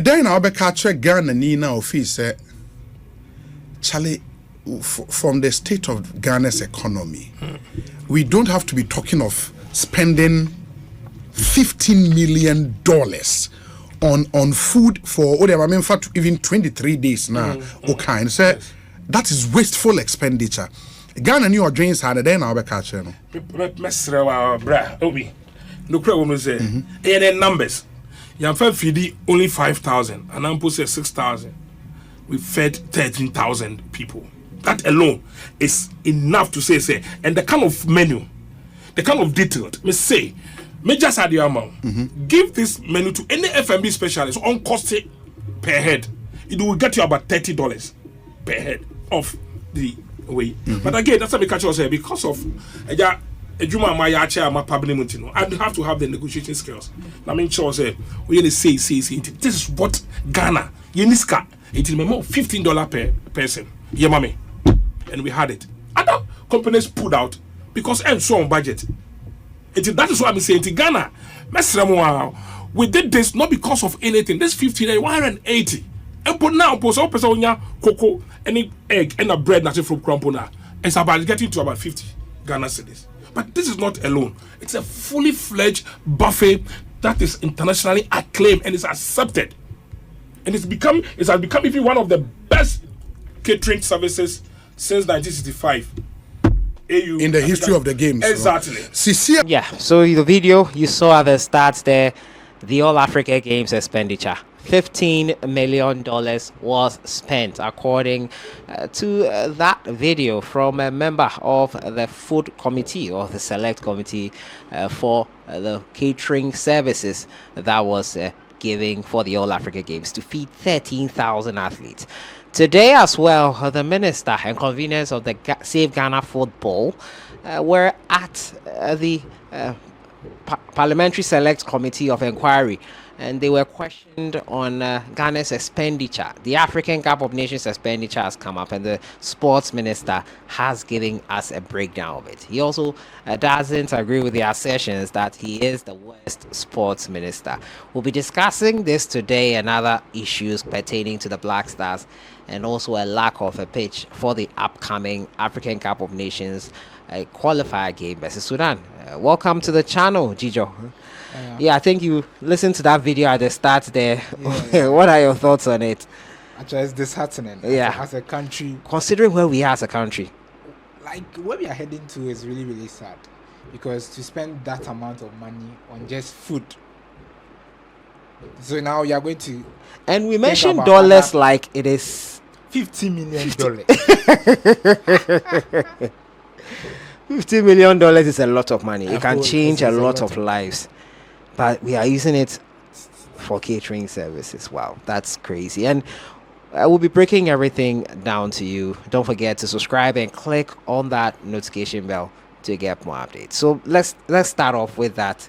then I'll be catching Ghana Nina office. Charlie, from the state of Ghana's economy, we don't have to be talking of spending $15 million on food for even 23 days now. Okay, so that is wasteful expenditure. Ghana new dreams had then I'll be catching. Obi, no problem. Say, and numbers. Yamfa feed only 5,000, and I'm say 6,000. We fed 13,000 people. That alone is enough to say, and the kind of menu, the kind of detailed, me say, me just add the amount. Give this menu to any F&B specialist on cost per head. It will get you about $30 per head off the way. But again, that's what we catch us here because of I have to have the negotiation skills. I mean, sure, say we say this is what Ghana, Yeniska, it is more $15 per person. Yeah, mommy. And we had it. Other companies pulled out because and so on budget. That is what I'm saying. To Ghana, we did this not because of anything. This 180. And put now, post all person cocoa, any egg, and a bread nothing from Crampona. It's about getting to about 50 Ghana cedis. But this is not alone. It's a fully fledged buffet that is internationally acclaimed and is accepted. And it's has become even one of the best catering services since 1965. In the history of the games. Exactly. Yeah, so the video you saw at the start there, the All Africa Games expenditure. $15 million was spent, according to that video from a member of the food committee or the select committee for the catering services that was giving for the All Africa Games to feed 13,000 athletes. Today as well, the minister and conveners of the Save Ghana Football were at the Parliamentary Select Committee of Inquiry, and they were questioned on Ghana's expenditure. The African Cup of Nations expenditure has come up, and the sports minister has given us a breakdown of it. He also doesn't agree with the assertions that he is the worst sports minister. We'll be discussing this today and other issues pertaining to the Black Stars, and also a lack of a pitch for the upcoming African Cup of Nations qualifier game versus Sudan. Welcome to the channel, Jijo. Yeah, I think you listened to that video at the start there. Yeah. What are your thoughts on it? Actually, it's disheartening. Yeah. As a country. Considering where we are as a country. Like, where we are heading to is really, really sad. Because to spend that amount of money on just food. So now you are going to... And we mentioned dollars like it is... $50 million. $50 million is a lot of money. It can change a lot of lives. But we are using it for catering services. Wow, that's crazy. And I will be breaking everything down to you. Don't forget to subscribe and click on that notification bell to get more updates. So let's start off with that.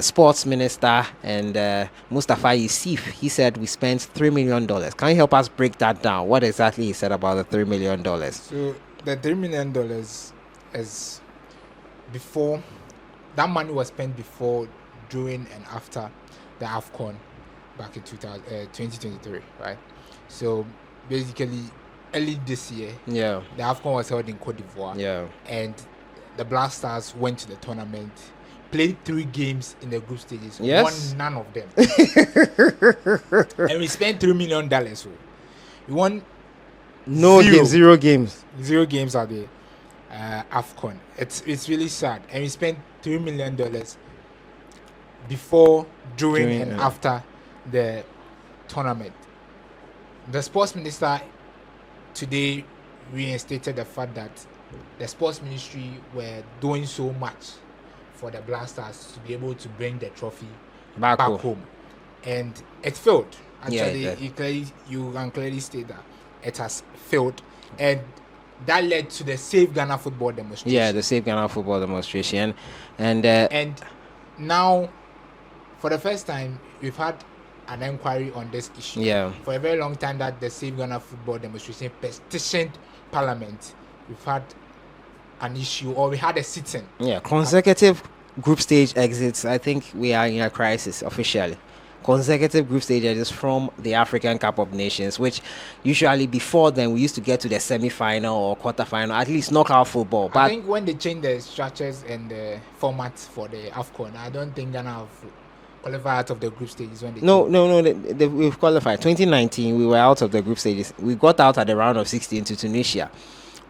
Sports minister and Mustafa Yusuf, he said we spent $3 million. Can you help us break that down? What exactly he said about the $3 million? So the $3 million is before, that money was spent before, during and after the Afcon back in 2023, right? So basically early this year, the Afcon was held in Cote d'Ivoire, and the Black Stars went to the tournament, played 3 games in the group stages, won none of them. And we spent $3 million. We won zero games at the Afcon. It's really sad. And we spent $3 million before, during and after the tournament. The sports minister today reinstated the fact that the sports ministry were doing so much for the Black Stars to be able to bring the trophy back home. And it failed. Actually, you can clearly state that it has failed. And that led to the Save Ghana Football demonstration. Yeah, the Save Ghana Football demonstration. And now, for the first time, we've had an inquiry on this issue. Yeah. For a very long time that the Save Ghana Football demonstration petitioned Parliament. We've had an issue, or we had a sit-in. Yeah, consecutive group stage exits. I think we are in a crisis officially. consecutive group stages from the African Cup of Nations, which usually before then we used to get to the semi-final or quarter-final, at least knockout football. But I think when they changed the structures and the formats for the Afcon, I don't think Ghana have qualified out of the group stages when they no, we've qualified. 2019, we were out of the group stages. We got out at the round of 16 to Tunisia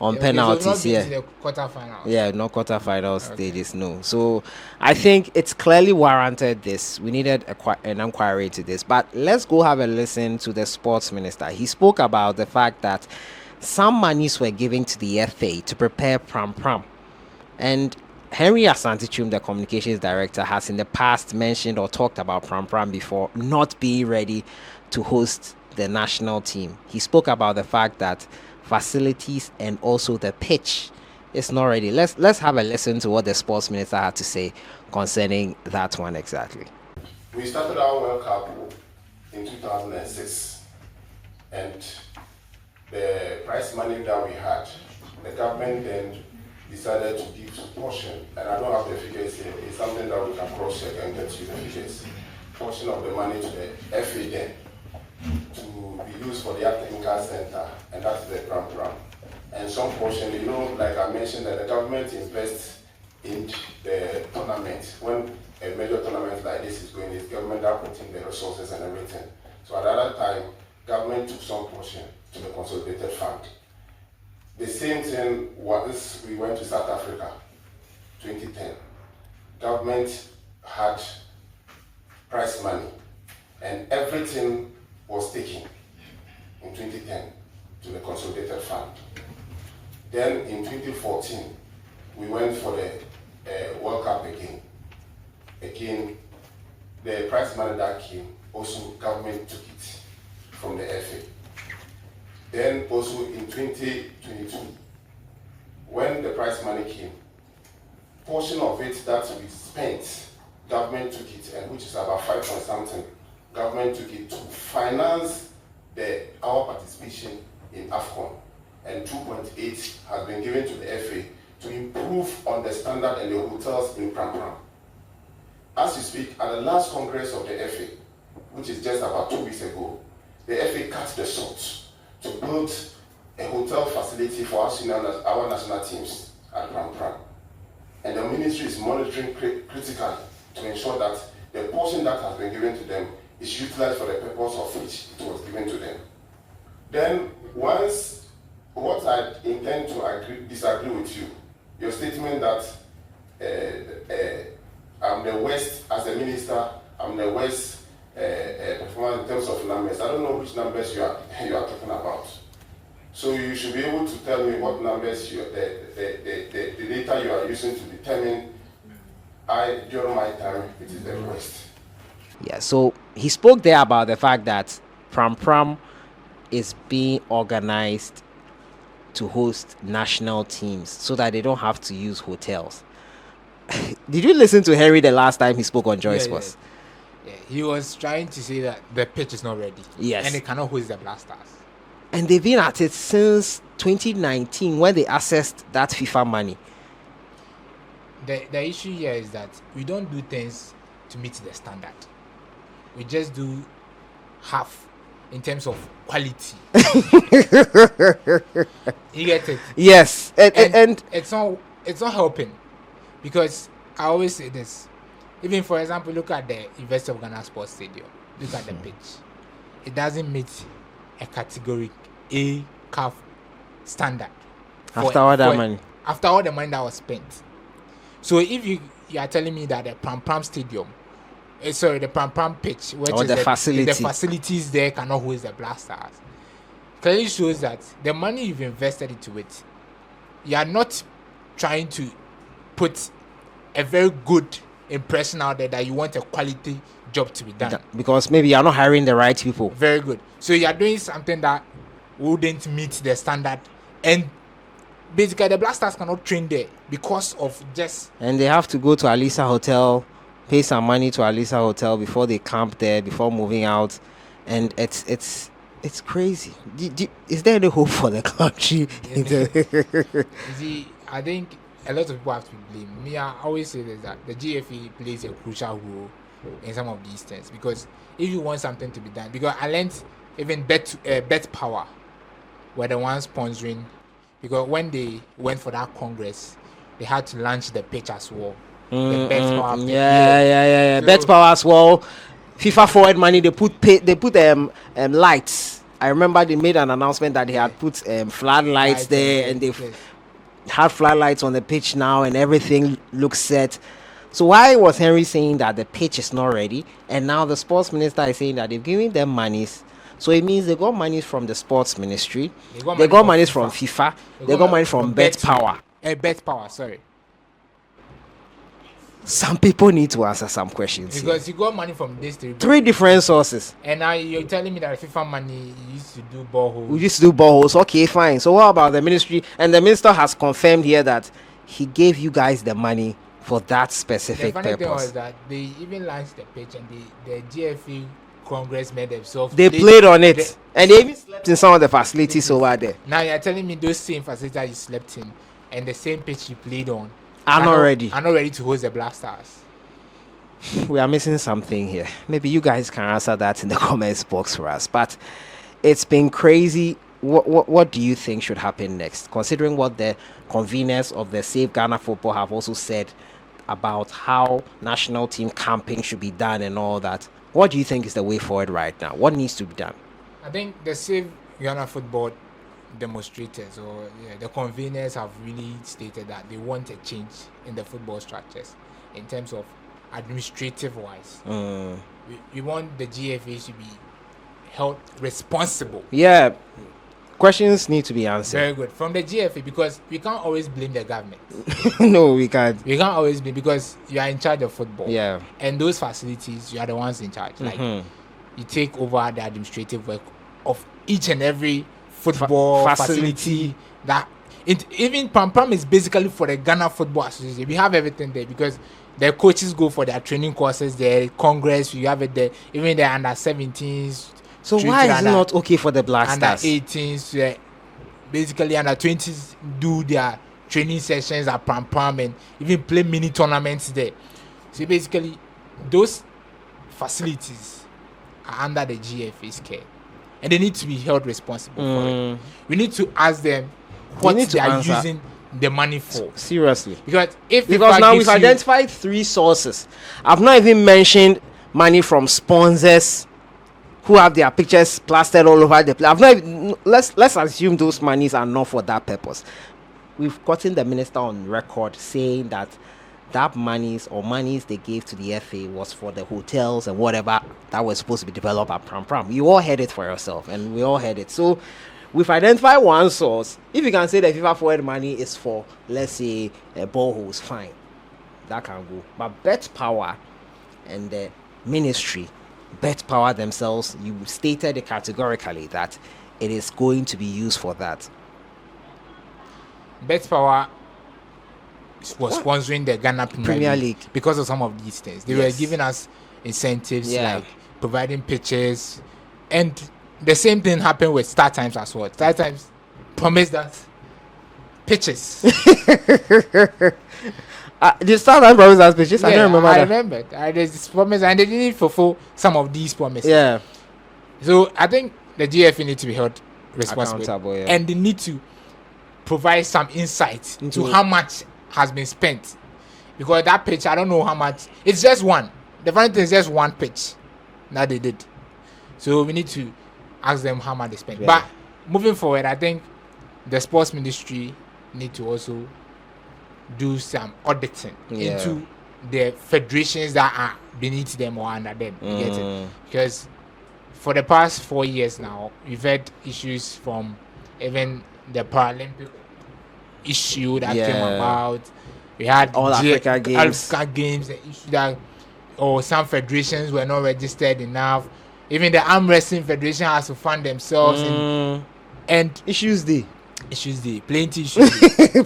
on penalties. Yeah, the quarterfinals. Yeah, no quarterfinal stages, no. So I think it's clearly warranted this. We needed an inquiry to this. But let's go have a listen to the sports minister. He spoke about the fact that some monies were given to the FA to prepare Prampram. And Henry Asantichum, the communications director, has in the past mentioned or talked about Prampram before not being ready to host the national team. He spoke about the fact that facilities and also the pitch is not ready. Let's have a listen to what the sports minister had to say concerning that one exactly. We started our World Cup in 2006, and the prize money that we had, the government then decided to give a portion, and I don't have the figures here. It's something that we can cross-check and get you the figures. Portion of the money to the FA then to be used for the technical center, and that's the Prampram. And some portion, like I mentioned, that the government invests in the tournament. When a major tournament like this is going, it's government that puts in the resources and everything. So at that time, government took some portion to the consolidated fund. The same thing once we went to South Africa, 2010. Government had prize money, and everything was taken in 2010 to the consolidated fund. Then in 2014, we went for the World Cup again. Again, the prize money that came, also government took it from the FA. Then also in 2022, when the prize money came, portion of it that we spent, government took it, and which is about 5 point something, government took it to finance our participation in Afcon, and 2.8 has been given to the FA to improve on the standard and the hotels in Prampram. As you speak, at the last Congress of the FA, which is just about 2 weeks ago, the FA cut the short to build a hotel facility for our national teams at Prampram. And the ministry is monitoring critically to ensure that the portion that has been given to them is utilized for the purpose of which it was given to them. Then, once what I intend to disagree with you, your statement that I'm the West, as a minister, I'm the West performer in terms of numbers. I don't know which numbers you are talking about. So you should be able to tell me what numbers the data you are using to determine. During my time, it is the West. Yeah, so he spoke there about the fact that Prampram is being organized to host national teams so that they don't have to use hotels. Did you listen to Henry the last time he spoke on Joy Sports? Yeah, he was trying to say that the pitch is not ready. Yes. And they cannot host the Blasters. And they've been at it since 2019 when they accessed that FIFA money. The issue here is that we don't do things to meet the standard. We just do half in terms of quality. You get it? Yes. And it's not helping, because I always say this. Even for example, look at the University of Ghana Sports Stadium. Look at the pitch. It doesn't meet a category A CAF standard. After all the money that was spent. So if you are telling me that the Prampram Stadium, the Prampram pitch, which or is the facilities there cannot host the Blasters, clearly shows that the money you've invested into it, you are not trying to put a very good impression out there that you want a quality job to be done. Because maybe you're not hiring the right people. Very good. So you are doing something that wouldn't meet the standard, and basically the Blasters cannot train there because of just... And they have to go to Alisa Hotel, pay some money to Alisa Hotel before they camp there, before moving out. And it's crazy. Is there any hope for the country? See, I think a lot of people have to be blamed. Me, I always say this, that the GFA plays a crucial role in some of these things. Because if you want something to be done, because I learned even Bet Power were the ones sponsoring, because when they went for that Congress, they had to launch the pitch as well. The Bet Power pitch. Yeah. So, Bet Power as well. FIFA forward money. They put lights. I remember they made an announcement that they had put floodlights there, and they had floodlights on the pitch now, and everything looks set. So why was Henry saying that the pitch is not ready, and now the sports minister is saying that they've given them monies? So it means they got money from the sports ministry, they got money from FIFA, they got money from Bet Power. Bet Power, sorry. Some people need to answer some questions Because here. you got money from these Three different sources. and now you're telling me that FIFA money you used to do boreholes. We used to do boreholes. Okay, fine. So what about the ministry? And the minister has confirmed here that he gave you guys the money for that specific The funny thing purpose. was that they even launched the pitch, and the GFA Congress made themselves. They played on it, and they even slept in some of the facilities over there. Now you're telling me those same facilities you slept in and the same pitch you played on Are not ready. Are not ready to host the Black Stars. We are missing something here. Maybe you guys can answer that in the comments box for us. But it's been crazy. What do you think should happen next, considering what the conveners of the Save Ghana Football have also said about how national team camping should be done and all that? What do you think is the way forward right now? What needs to be done? I think the Save Ghana Football demonstrators the conveners have really stated that they want a change in the football structures in terms of administrative wise. We want the GFA to be held responsible. Yeah, questions need to be answered. Very good. From the GFA, because we can't always blame the government. No, we can't. We can't always blame, because you are in charge of football. Yeah. And those facilities, you are the ones in charge. Like, you take over the administrative work of each and every football facility. That even Prampram is basically for the Ghana Football Association. We have everything there, because the coaches go for their training courses there, Congress, you have it there, even the under 17s. So why is it not okay for the Black under Stars? 18s, basically under 20s do their training sessions at Prampram and even play mini tournaments there. So basically, those facilities are under the GFA's care, and they need to be held responsible for it. We need to ask them what need to they are answer. using the money for. Seriously. Because Because now we've identified three sources. I've not even mentioned money from sponsors who have their pictures plastered all over the place. I've not even, let's assume those monies are not for that purpose. We've gotten the minister on record saying that monies they gave to the FA was for the hotels and whatever that was supposed to be developed at Prampram. You all heard it for yourself, and we all heard it. So we've identified one source. If you can say that FIFA forward money is for, let's say, boreholes, fine, that can go. But Bet Power and the ministry, Bet Power themselves, you stated it categorically that it is going to be used for that. Bet Power was sponsoring the Ghana Premier League because of some of these things. They were giving us incentives, like providing pitches, and the same thing happened with Star Times as well. Star Times promised us pitches. The Star Times promised us pitches. I don't remember that. I remember. There's this promise, and they didn't fulfill some of these promises. Yeah. So I think the GFA need to be held responsible, accountable, and they need to provide some insight into how much has been spent, because that pitch, I don't know how much. It's just one. The funny thing is just one pitch that they did. So we need to ask them how much they spent. But moving forward, I think the sports ministry need to also do some auditing into the federations that are beneath them or under them. You get it? Because for the past 4 years now, we've had issues from even the Parliamentary issue that came about. We had all Africa games, the issue that some federations were not registered enough. Even the arm wrestling federation has to fund themselves, and issues there. Plenty issues.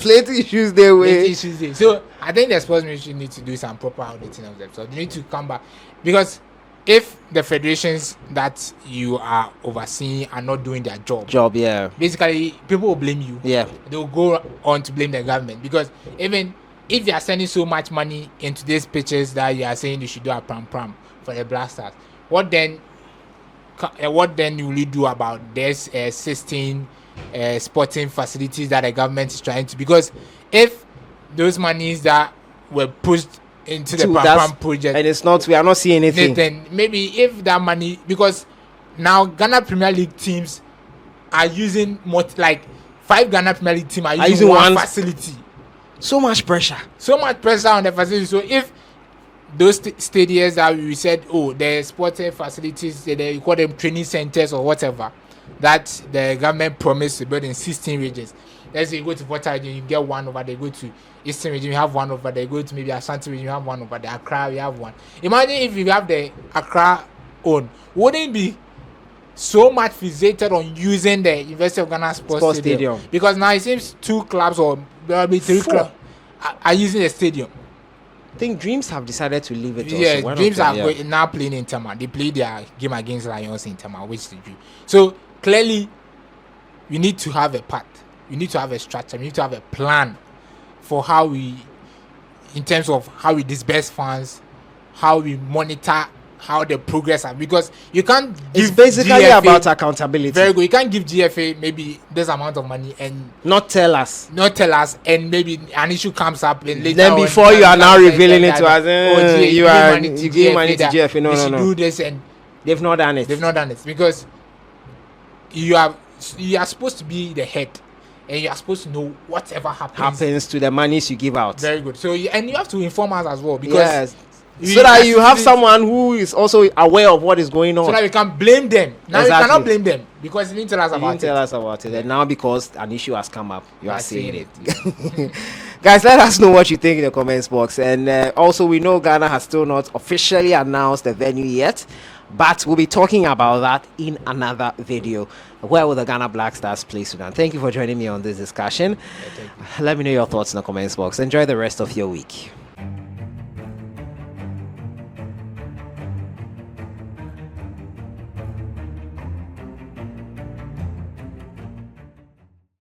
Plenty issues there. So I think the sports ministry need to do some proper auditing of themselves. They need to come back, because if the federations that you are overseeing are not doing their job, basically people will blame you. They will go on to blame the government, because even if you are sending so much money into these pitches that you are saying you should do a Prampram for the Black Stars, what then will you do about this 16 sporting facilities that the government is trying to? Because if those monies that were pushed into the Prampram project, and it's not, we are not seeing anything. Then maybe if that money, because now Ghana Premier League teams are using like 5 Ghana Premier League teams are using one facility. So much pressure on the facility. So if those stadiums that we said, the sporting facilities, they call them training centers or whatever, that the government promised to build in 16 regions. Let's say you go to Volta region, you get one over there. Go to Eastern region, you have one over there. Go to maybe Ashanti region, you have one over there. Accra, you have one. Imagine if you have the Accra own, wouldn't it be so much fixated on using the University of Ghana Sports Stadium? Because now it seems 2 clubs or probably 3 clubs are using the stadium. I think Dreams have decided to leave it. Yeah, also. Dreams are now playing in Tama. They play their game against Lions in Tama, which they do. So clearly, we need to have a path. We need to have a structure. We need to have a plan for how we, in terms of how we disperse funds, how we monitor how the progress are, because you can't give. It's basically GFA, about accountability. Very good. You can't give GFA maybe this amount of money and not tell us, and maybe an issue comes up and later. Then before you are now revealing it to us, you give money to GFA. No. Do this, and they've not done it. They've not done it because you are supposed to be the head, and you are supposed to know whatever happens to the monies you give out. Very good. So and you have to inform us as well, because so that you have someone who is also aware of what is going on, so that we can blame them. Now you cannot blame them because you didn't tell us about it. And now because an issue has come up, you are saying it. Guys, let us know what you think in the comments box. And also, we know Ghana has still not officially announced the venue yet, but we'll be talking about that in another video. Where will the Ghana Black Stars play Sudan? Thank you for joining me on this discussion. Let me know your thoughts in the comments box. Enjoy the rest of your week.